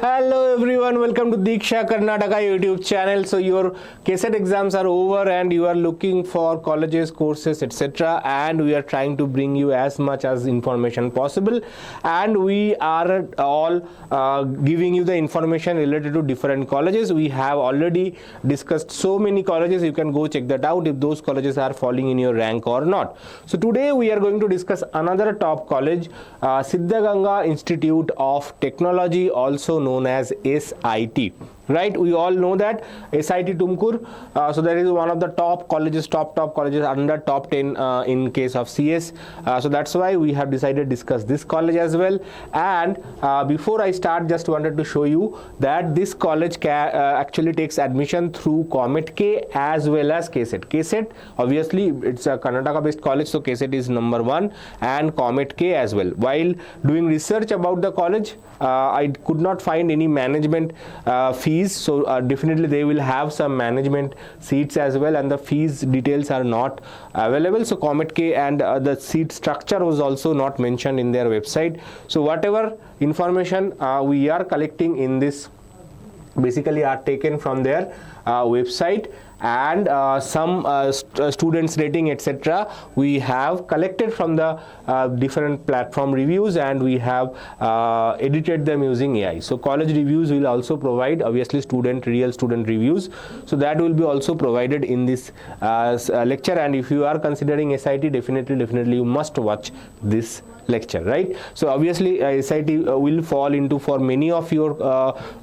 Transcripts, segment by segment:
Hello everyone, welcome to Diksha Karnataka YouTube channel. So your KCET exams are over and you are looking for colleges, courses, etc. And we are trying to bring you as much as information possible. And we are all giving you the information related to different colleges. We have already discussed so many colleges. You can go check that out if those colleges are falling in your rank or not. So today we are going to discuss another top college, Siddaganga Institute of Technology, also known as SIT. Right, we all know that SIT Tumkur, so that is one of the top colleges, top colleges under top 10 in case of CS. So that's why we have decided to discuss this college as well. And before I start, just wanted to show you that this college actually takes admission through Comet K as well as KCET. KCET, obviously it's a Karnataka based college, so KCET is number 1 and Comet K as well. While doing research about the college, I could not find any management fees, so definitely they will have some management seats as well, and the fees details are not available. So Comet K and the seat structure was also not mentioned in their website. So whatever information we are collecting in this basically are taken from their website, and some students rating etc. we have collected from the different platform reviews, and we have edited them using AI. So college reviews will also provide, obviously real student reviews, so that will be also provided in this lecture. And if you are considering SIT, definitely you must watch this lecture, right? So obviously SIT will fall into for many of your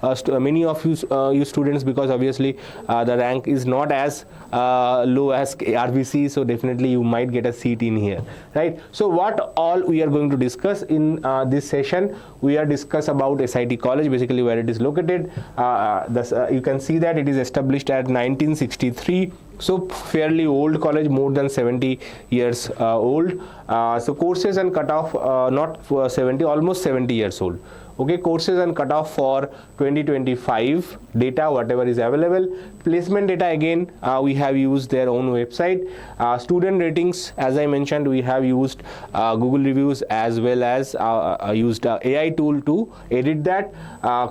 you students, because obviously the rank is not as low as RBC, so definitely you might get a seat in here, right? So what all we are going to discuss in this session, we are discuss about SIT college, basically where it is located. You can see that it is established at 1963. So fairly old college, more than 70 years old. So courses and cutoff, not 70, almost 70 years old. Okay, courses and cutoff for 2025 data, whatever is available. Placement data, again we have used their own website. Student ratings, as I mentioned, we have used Google reviews as well as used AI tool to edit that.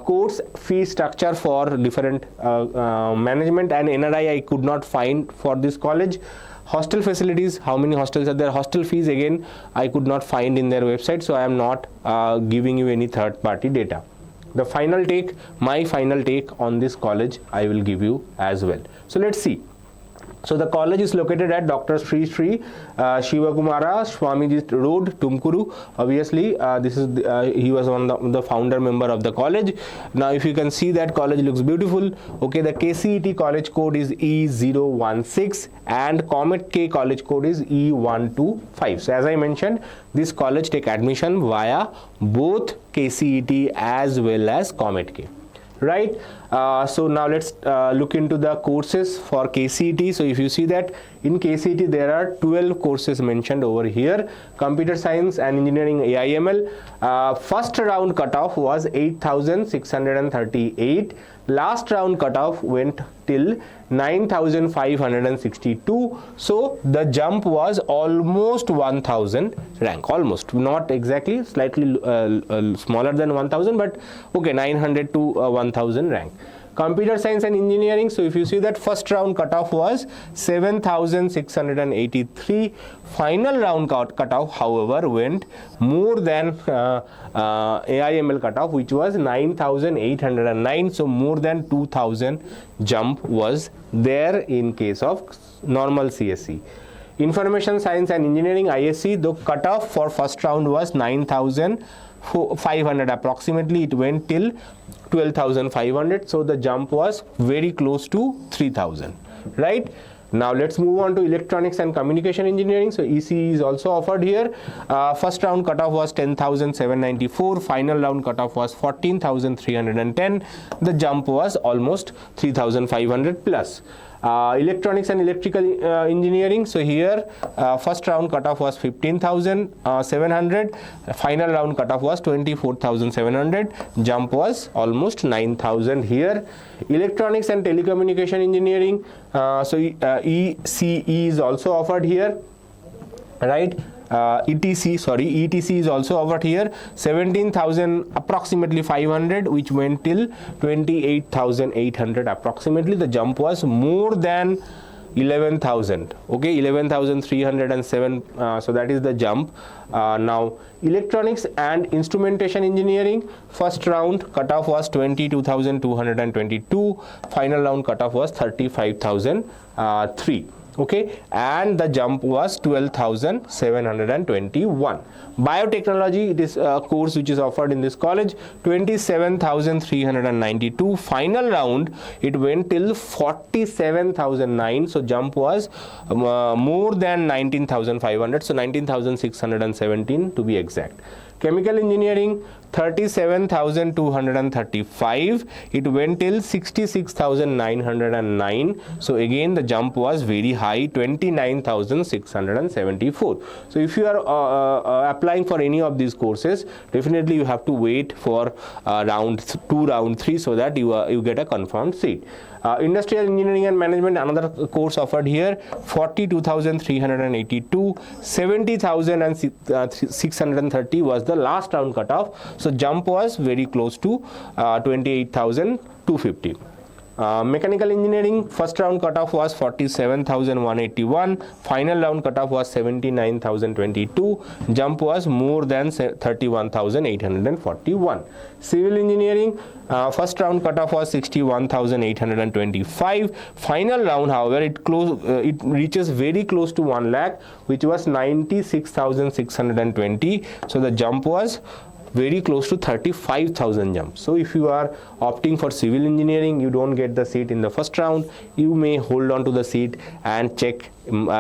Course fee structure for different management and NRI I could not find for this college. Hostel facilities, how many hostels are there? Hostel fees, again I could not find in their website, so I am not giving you any third party data. The final take, my final take on this college, I will give you as well. So let's see. So the college is located at Dr. Sri Shivakumara Swamiji Road, Tumakuru. Obviously, this is he was one of the founder member of the college. Now, if you can see that college looks beautiful. Okay, the KCET college code is E016 and Comet K college code is E125. So as I mentioned, this college take admission via both KCET as well as Comet K. Right, so now let's look into the courses for KCET. So if you see that in KCET there are 12 courses mentioned over here. Computer Science and Engineering AIML, first round cutoff was 8,638. Last round cutoff went till 9,562. So the jump was almost 1,000 rank, almost, not exactly, slightly smaller than 1,000, but okay, 900 to 1,000 rank. Computer Science and Engineering, so if you see that first round cutoff was 7,683. Final round cutoff, however, went more than AIML cutoff, which was 9,809. So more than 2,000 jump was there in case of normal CSE. Information Science and Engineering ISC, the cutoff for first round was 9,500 approximately. It went till 12,500, so the jump was very close to 3,000, right? Now let's move on to Electronics and Communication Engineering. So ECE is also offered here. First round cutoff was 10,794. Final round cutoff was 14,310. The jump was almost 3,500 plus. Electronics and Electrical Engineering, so here first round cutoff was 15,700, final round cutoff was 24,700, jump was almost 9,000 here. Electronics and Telecommunication Engineering, so ECE is also offered here, right? ETC is also over here, 17,000 approximately 500, which went till 28,800 approximately. The jump was more than 11,000, okay, 11,307, so that is the jump. Now electronics and instrumentation engineering, first round cutoff was 22,222, final round cutoff was 35,003, okay, and the jump was 12,721. Biotechnology, it is a course which is offered in this college, 27,392. Final round it went till 47,009, so jump was more than 19,500, so 19,617 to be exact. Chemical engineering, 37,235, it went till 66,909, so again the jump was very high, 29,674. So if you are applying for any of these courses, definitely you have to wait for round 2, round 3, so that you get a confirmed seat. Industrial engineering and management, another course offered here, 42,382, 70,630 was the last round cutoff, so jump was very close to 28,250. Mechanical engineering, first round cutoff was 47,181, final round cutoff was 79,022, jump was more than 31,841. Civil engineering, first round cutoff was 61,825, final round however it reaches very close to 1 lakh, which was 96,620, so the jump was very close to 35,000 jump. So if you are opting for civil engineering, you don't get the seat in the first round, you may hold on to the seat and check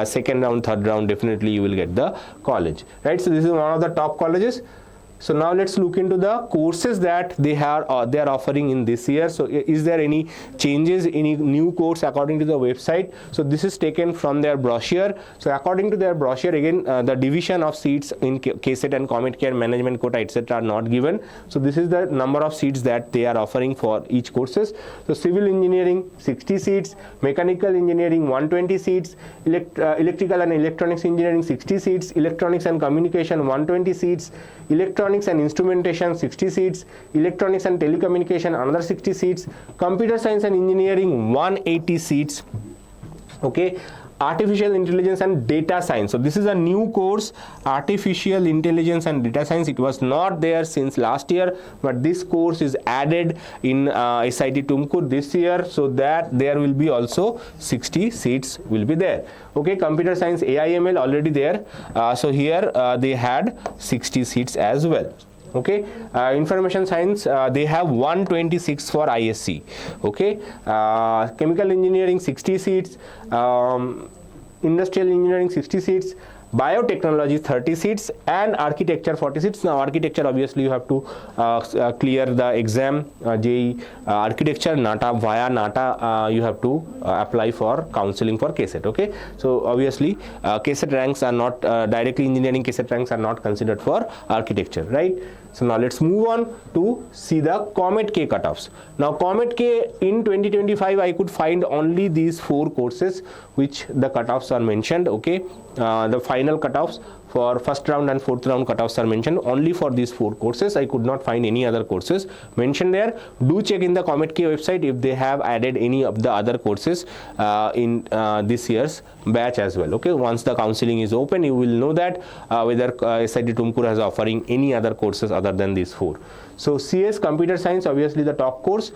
second round, third round, definitely you will get the college, right? So this is one of the top colleges. So now let's look into the courses that they are offering in this year. So is there any changes, any new course according to the website? So this is taken from their brochure. So according to their brochure, again the division of seats in KCET and Comet K, management quota, etc. are not given. So this is the number of seats that they are offering for each courses. So civil engineering 60 seats, mechanical engineering 120 seats, electrical and electronics engineering 60 seats, electronics and communication 120 seats, electronics and instrumentation 60 seats, electronics and telecommunication another 60 seats, computer science and engineering 180 seats, okay, artificial intelligence and data science. So this is a new course, artificial intelligence and data science. It was not there since last year, but this course is added in SIT Tumkur this year, so that there will be also 60 seats will be there. Okay, computer science AI/ML already there, so here they had 60 seats as well. Okay, information science they have 126 for ISC. Okay, chemical engineering 60 seats, industrial engineering 60 seats, biotechnology 30 seats, and architecture 40 seats. Now architecture, obviously you have to clear the exam, JEE architecture, NATA, via NATA you have to apply for counseling for KCET. Okay, so obviously KCET ranks are not directly engineering, KCET ranks are not considered for architecture, right? So now let's move on to see the Comet K cutoffs. Now Comet K in 2025 I could find only these 4 courses which the cutoffs are mentioned. Okay, the final cutoffs for first round and fourth round cutoffs are mentioned only for these 4 courses. I could not find any other courses mentioned there. Do check in the Comet K website if they have added any of the other courses in this year's batch as well. Okay, once the counseling is open, you will know that whether SIT Tumkur is offering any other courses other than these 4. So CS computer science, obviously the top course,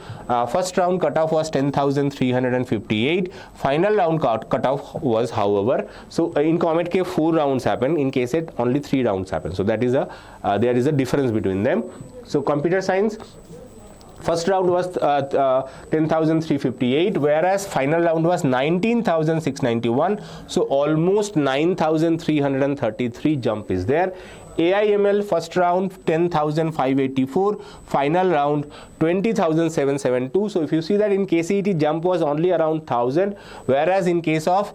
first round cutoff was 10,358, final round cutoff was, however, so in Comet K 4 rounds happen, in KCET only 3 rounds happen, so that is a there is a difference between them. So computer science first round was 10,358, whereas final round was 19,691, so almost 9,333 jump is there. AI/ML first round 10,584, final round 20,772. So if you see that in KCET jump was only around 1,000, whereas in case of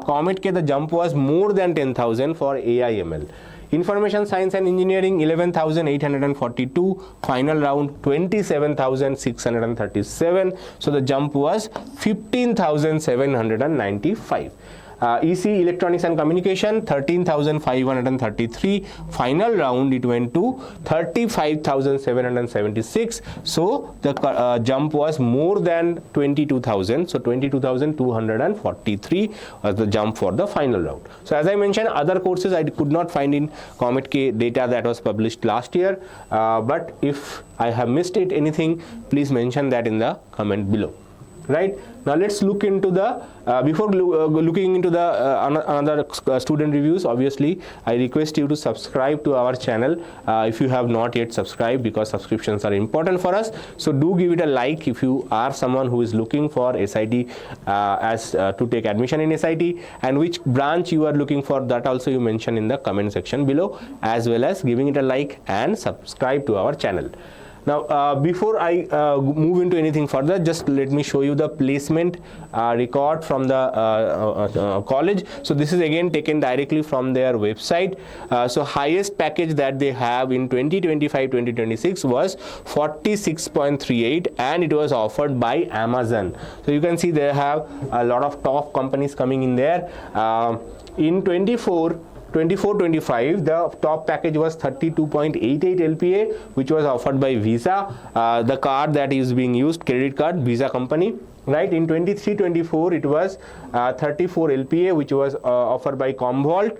Comet K the jump was more than 10,000 for AI/ML. Information science and engineering 11,842, final round 27,637, so the jump was 15,795. EC Electronics and Communication 13,533. Final round it went to 35,776. So the jump was more than 22,000. So 22,243 was the jump for the final round. So as I mentioned, other courses I could not find in Comet K data that was published last year. But if I have missed anything, please mention that in the comment below. Right, now let's look into the before looking into the another student reviews. Obviously I request you to subscribe to our channel if you have not yet subscribed, because subscriptions are important for us. So do give it a like if you are someone who is looking for SIT to take admission in SIT, and which branch you are looking for, that also you mention in the comment section below, as well as giving it a like and subscribe to our channel. Now, before I move into anything further, just let me show you the placement record from the college. So this is again taken directly from their website. So highest package that they have in 2025-2026 was 46.38, and it was offered by Amazon. So you can see they have a lot of top companies coming in there. In 24-25, the top package was 32.88 LPA, which was offered by Visa, the card that is being used, credit card, Visa company. Right, in 23-24 it was 34 LPA, which was offered by Comvault.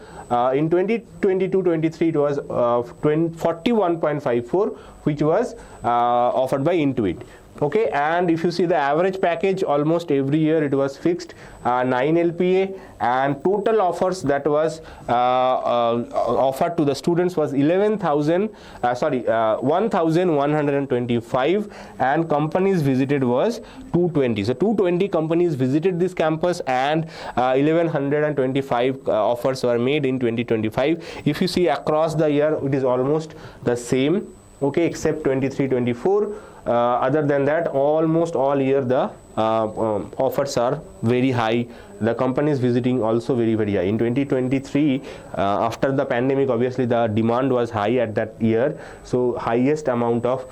In 2022-23 it was 41.54, which was offered by Intuit. Okay, and if you see the average package, almost every year it was fixed 9 LPA, and total offers that was offered to the students was 1,125, and companies visited was 220. So 220 companies visited this campus, and 1,125 offers were made in 2025. If you see across the year, it is almost the same. Okay, except 23-24. Other than that, almost all year the offers are very high. The companies visiting also very high. In 2023, after the pandemic, obviously the demand was high at that year. So highest amount of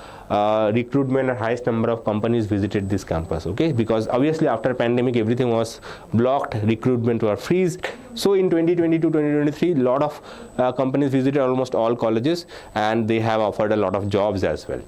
recruitment and highest number of companies visited this campus. Okay, because obviously after pandemic everything was blocked, recruitment were freezed. So in 2022-2023, a lot of companies visited almost all colleges, and they have offered a lot of jobs as well.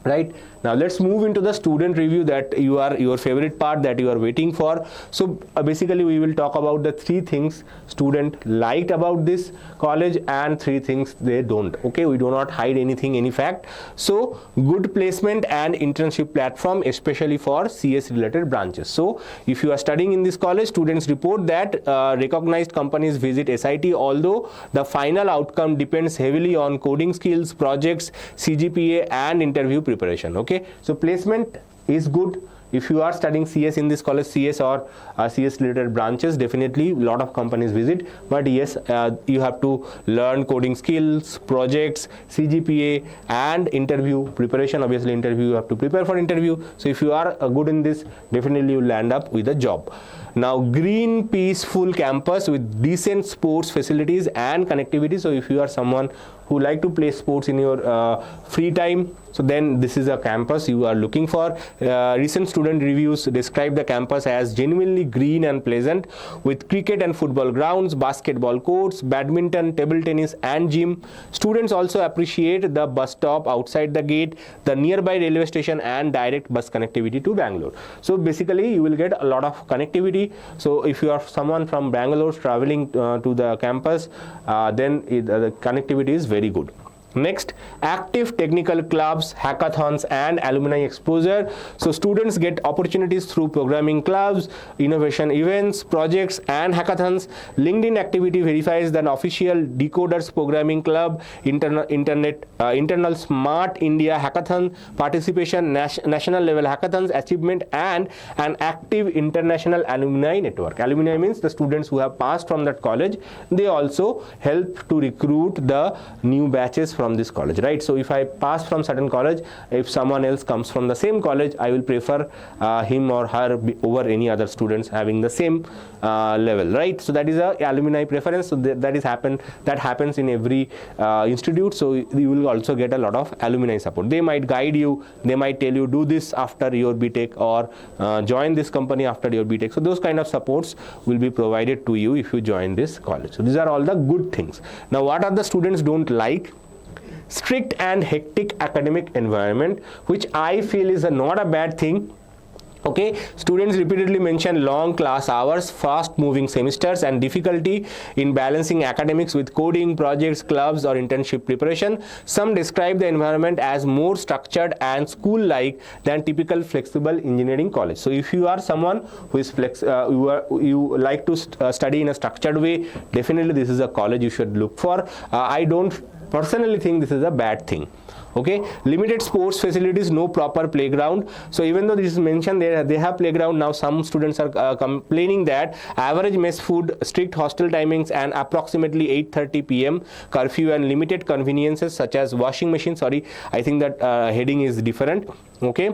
Right, now let's move into the student review, that your favorite part that you are waiting for. So basically we will talk about the 3 things student liked about this college and 3 things they don't. Okay, we do not hide anything, any fact. So good placement and internship platform, especially for CS related branches. So if you are studying in this college, students report that recognized companies visit SIT, although the final outcome depends heavily on coding skills, projects, CGPA and interview preparation. Okay, so placement is good. If you are studying CS in this college, CS or CS related branches, definitely a lot of companies visit. But yes, you have to learn coding skills, projects, CGPA and interview preparation. Obviously interview, you have to prepare for interview. So if you are good in this, definitely you will land up with a job. Now, green peaceful campus with decent sports facilities and connectivity. So if you are someone who like to play sports in your free time, so then this is a campus you are looking for. Recent student reviews describe the campus as genuinely green and pleasant, with cricket and football grounds, basketball courts, badminton, table tennis and gym. Students also appreciate the bus stop outside the gate, the nearby railway station and direct bus connectivity to Bangalore. So basically you will get a lot of connectivity. So if you are someone from Bangalore traveling to the campus, then the connectivity is very good. Next, active technical clubs, hackathons and alumni exposure. So students get opportunities through programming clubs, innovation events, projects and hackathons. LinkedIn activity verifies that official Decoders programming club, internal Smart India hackathon, participation, national level hackathons, achievement and an active international alumni network. Alumni means the students who have passed from that college. They also help to recruit the new batches from from this college, right? So if I pass from certain college, if someone else comes from the same college, I will prefer him or her over any other students having the same level, right? So that is a alumni preference. So that happens in every institute. So you will also get a lot of alumni support. They might guide you, they might tell you do this after your B.Tech, or join this company after your B.Tech. So those kind of supports will be provided to you if you join this college. So these are all the good things. Now what are the students don't like? Strict and hectic academic environment, which I feel is not a bad thing. Okay, students repeatedly mention long class hours, fast moving semesters, and difficulty in balancing academics with coding, projects, clubs, or internship preparation. Some describe the environment as more structured and school-like than typical flexible engineering college. So if you are someone who is you like to study in a structured way, definitely this is a college you should look for. I don't personally think this is a bad thing. Okay, limited sports facilities, no proper playground. So even though this is mentioned they have playground, now some students are complaining that average mess food, strict hostel timings, and approximately 8:30 p.m. curfew, and limited conveniences such as washing machine. Sorry, I think that heading is different. Okay.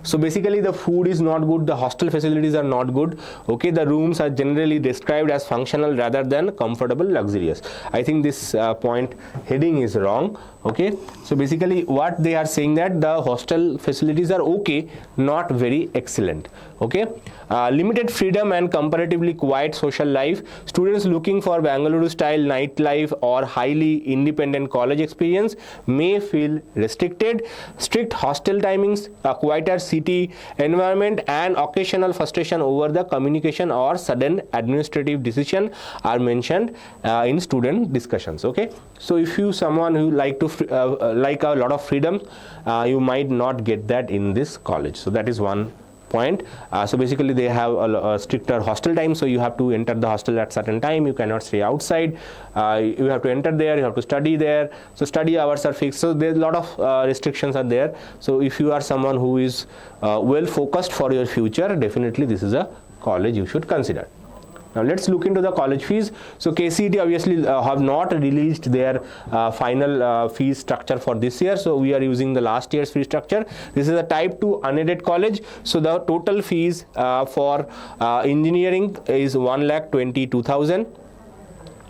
So basically the food is not good, the hostel facilities are not good. Okay, the rooms are generally described as functional rather than comfortable, luxurious. I think this point heading is wrong. Okay, so basically what they are saying that the hostel facilities are okay, not very excellent. Okay, limited freedom and comparatively quiet social life. Students looking for Bangalore style nightlife or highly independent college experience may feel restricted. Strict hostel timings, a quieter city environment, and occasional frustration over the communication or sudden administrative decision are mentioned in student discussions. Okay, so if you someone who like to like a lot of freedom, you might not get that in this college. So that is one point. So basically they have a stricter hostel time, so you have to enter the hostel at certain time, you cannot stay outside, you have to enter there, you have to study there, so study hours are fixed. So there's a lot of restrictions are there. So if you are someone who is well focused for your future, definitely this is a college you should consider. Now let's look into the college fees. So KCET obviously have not released their final fee structure for this year. So we are using the last year's fee structure. This is a type 2 unaided college. So the total fees for engineering is 1,22,000.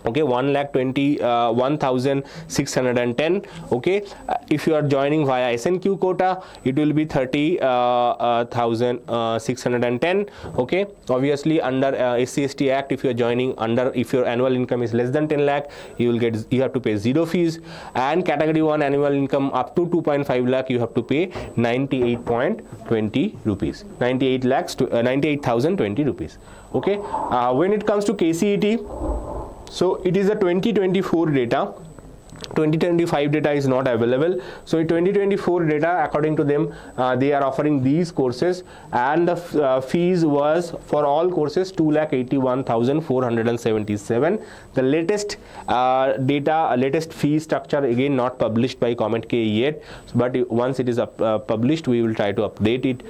Okay, 1,21,610. Okay, if you are joining via SNQ quota, it will be 30,610. Okay, obviously under SC/ST Act, if you are joining under, if your annual income is less than 10 lakh, you have to pay zero fees. And category 1 annual income up to 2.5 lakh, you have to pay 98.20 rupees. 98,020 rupees. Okay, when it comes to KCET, so it is a 2024 data. 2025 data is not available. So in 2024 data, according to them, they are offering these courses, and the fees was for all courses 2,81,477. The latest data, latest fee structure, again not published by Comet K yet, but once it is published, we will try to update it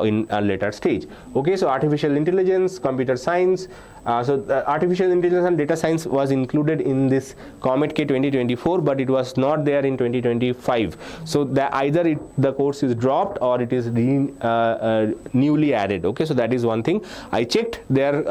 in a later stage. Okay, so artificial intelligence, computer science. So artificial intelligence and data science was included in this Comet K 2024, but it was not there in 2025. So either the course is dropped or it is newly added. Okay, so that is one thing. I checked their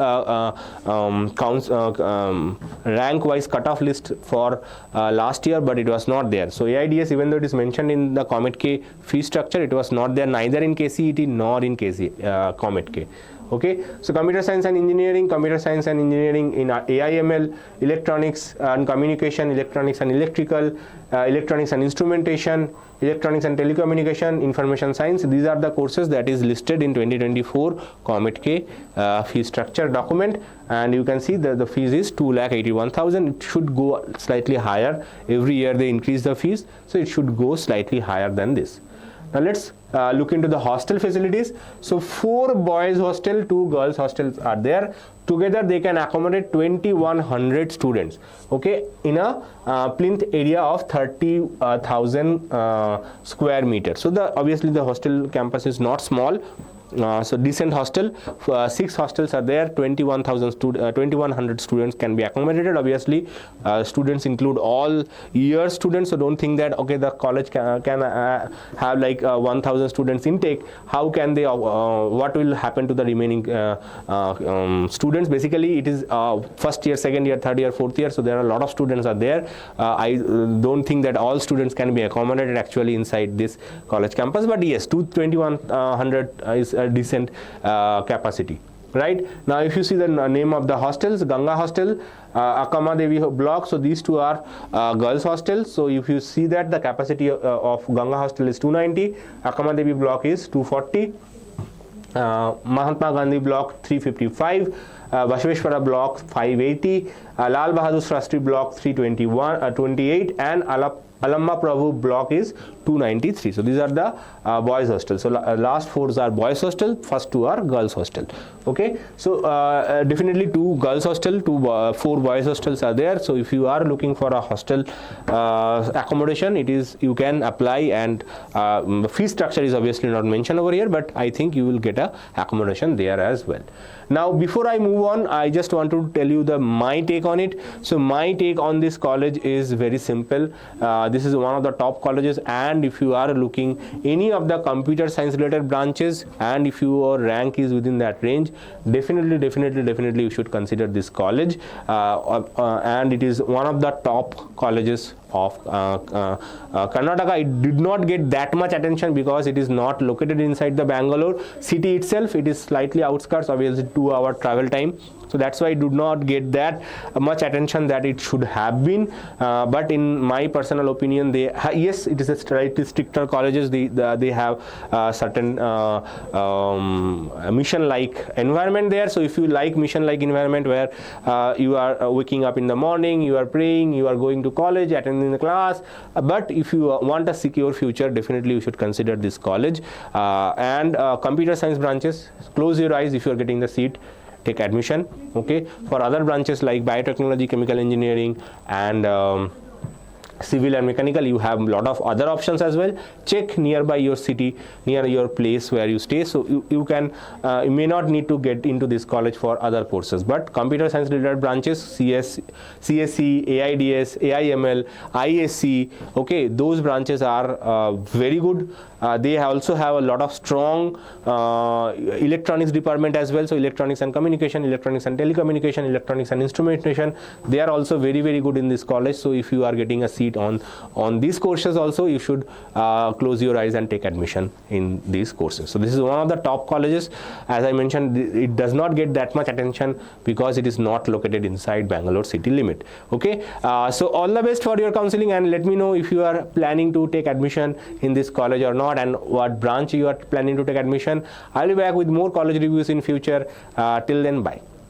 rank wise cutoff list for last year, but it was not there. So AIDS, even though it is mentioned in the Comet K fee structure, it was not there neither in KCET nor in Comet K. Okay, so computer science and engineering in AI/ML, electronics and communication, electronics and electrical, electronics and instrumentation, electronics and telecommunication, information science. These are the courses that is listed in 2024 Comet K fee structure document, and you can see that the fees is 2,81,000. It should go slightly higher. Every year they increase the fees, so it should go slightly higher than this. Now let's look into the hostel facilities. So 4 boys hostel, 2 girls hostels are there. Together they can accommodate 2,100 students. Okay, in a plinth area of 30,000 square meters. So obviously the hostel campus is not small. So decent hostel, 6 hostels are there, 2100 students can be accommodated. Obviously students include all year students, so don't think that okay the college can have like 1000 students intake. How can they what will happen to the remaining students? Basically it is first year, second year, third year, fourth year, so there are a lot of students are there. I don't think that all students can be accommodated actually inside this college campus, but yes, 2100 is a decent capacity. Right now, if you see the name of the hostels, Ganga Hostel, Akama Devi block, so these two are girls hostels. So if you see that the capacity of Ganga Hostel is 290, Akama Devi block is 240, Mahatma Gandhi block 355, Bashveshwara block 580, Lal Bahadur Shastri block 328, and Alamma Prabhu block is 293. So these are the boys hostel. So last 4 are boys hostel, first 2 are girls hostel. Okay, so definitely 2 girls hostel, 4 boys hostels are there. So if you are looking for a hostel accommodation, it is, you can apply, and fee structure is obviously not mentioned over here, but I think you will get a accommodation there as well. Now before I move on, I just want to tell you my take on it. So my take on this college is very simple. This is one of the top colleges, and if you are looking any of the computer science related branches, and if your rank is within that range, definitely you should consider this college, and it is one of the top colleges of Karnataka. It did not get that much attention because it is not located inside the Bangalore city itself. It is slightly outskirts, obviously 2-hour travel time. So that's why it did not get that much attention that it should have been. But in my personal opinion, yes, it is a slightly stricter colleges. They have certain mission-like environment there. So if you like mission-like environment where you are waking up in the morning, you are praying, you are going to college, attending the class, but if you want a secure future, definitely you should consider this college. And computer science branches, close your eyes. If you are getting the seat, take admission. Okay, for other branches like biotechnology, chemical engineering, and civil and mechanical, you have a lot of other options as well. Check nearby your city, near your place where you stay, so you can you may not need to get into this college for other courses. But computer science related branches, CSE, AIDS, AIML, ISC, okay, those branches are very good. They also have a lot of strong electronics department as well. So electronics and communication, electronics and telecommunication, electronics and instrumentation, they are also very good in this college. So if you are getting a seat on these courses also, you should close your eyes and take admission in these courses. So this is one of the top colleges. As I mentioned, it does not get that much attention because it is not located inside Bangalore city limit. Okay, so all the best for your counseling, and let me know if you are planning to take admission in this college or not, and what branch you are planning to take admission. I'll be back with more college reviews in future. Till then, bye.